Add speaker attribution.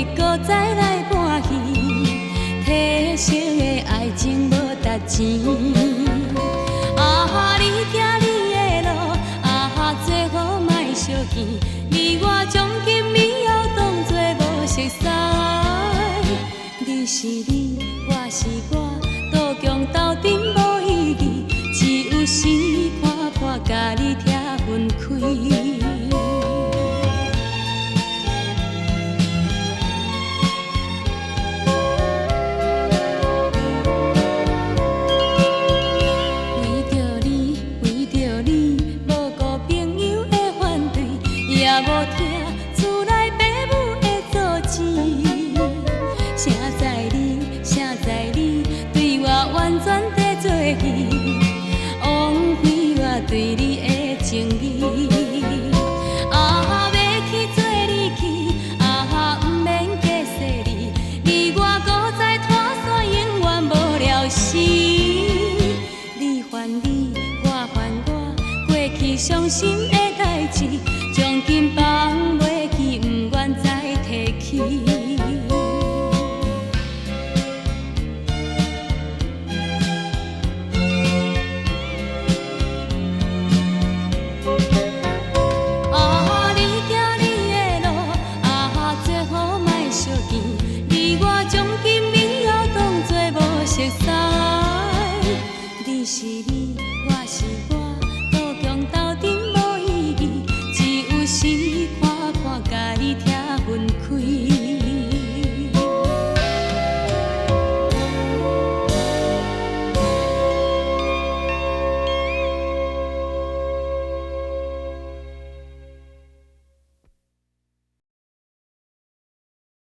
Speaker 1: 你搁再来搬去，体色的爱情无值钱。啊，你行你的路，啊，最好莫相见。你我将今以后当作无熟悉。你是你，我是我，倒强斗阵无意义，只有时看破，甲你拆分开。无听厝内爸母的阻止，谁知你对我完全地做戏，枉费我对你的情义。啊，要去做你去，啊，不免假势你，你我搁再拖山，永远无了时。你还你，我还我，过去伤心的代志。将今放袂记，不愿再提起。啊，你行你的路，啊，最好莫相见。你我将今以后当作无熟悉。你是你，我是我。